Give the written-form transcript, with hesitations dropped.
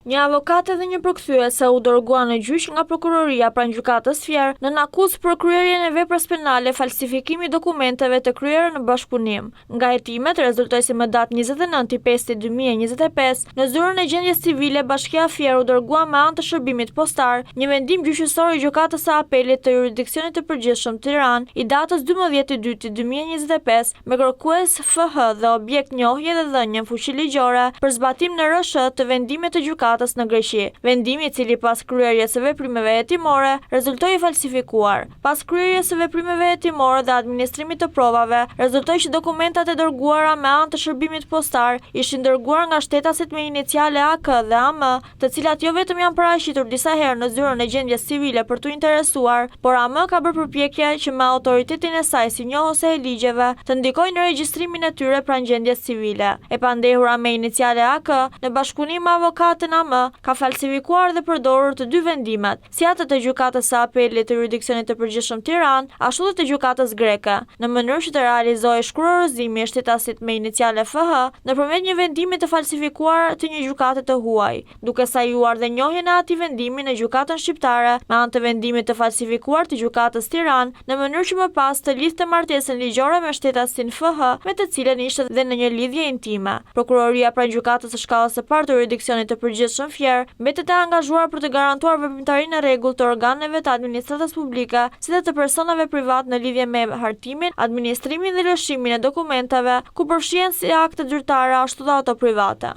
Një avokat dhe një përkthyese u dërguan në gjyq nga prokuroria pranë gjykatës Fier në akuzë për kryerjen e veprës penale falsifikimi dokumenteve të kryera në bashkëpunim. Nga hetimet rezultoi se më datë 29/5/2025 në zyrën e gjendjes civile Bashkia Fier u dërgua me anë të shërbimit postar një vendim gjyqësor i gjykatës së apelit të jurisdiksionit të përgjithshëm Tiranë i datës 12/2/2025 me kërkues FH dhe objekt njohje dhe dhënien fuqi ligjore për zbatim në RSH të vendimit të gjykatës në Greqi. Vendimi i cili pas kryerjes së veprimeve hetimore rezultoi falsifikuar. Pas kryerjes së veprimeve hetimore dhe administrimit të provave, rezultoi që dokumentat e dërguara me anë të shërbimit postar ishin dërguar nga shtetasit me iniciale AK dhe AM, të cilat jo vetëm janë paraqitur disa herë në zyrën e gjendjes civile për t'u interesuar, por AM ka bërë përpjekje që me autoritetin e saj si njohëse e ligjeve të ndikojë në regjistrimin e tyre pranë gjendjes civile. E pandehura me iniciale AK në bashkëpunim me avokatën AM ka falsifikuar dhe përdorur të dy vendimet, si atë të gjykatës së apelit të jurisdiksionit të përgjithshëm Tiranë, ashtu dhe të gjykatës greke, në mënyrë që të realizojë shkruarëzimi e shtetasit me iniciale FH nëpërmjet një vendimi të falsifikuar të një gjykate të huaj, duke sajuar dhe njohjen e atij vendimi në gjykatën shqiptare me anë të vendimit të falsifikuar të gjykatës Tiranë, në mënyrë që më pas të lidhte martesën ligjore me shtetasin FH, me të cilën ishte dhe në një lidhje intime. Prokuroria pranë gjykatës së shkallës së parë të jurisdiksionit të përgjithshëm Fier mbetet e angazhuar për të garantuar veprimtarinë e rregullt të organeve të administratës publike, si dhe të personave privat në lidhje me hartimin, administrimin dhe lëshimin e dokumenteve, ku përfshihen si akte zyrtare ashtu dhe ato private.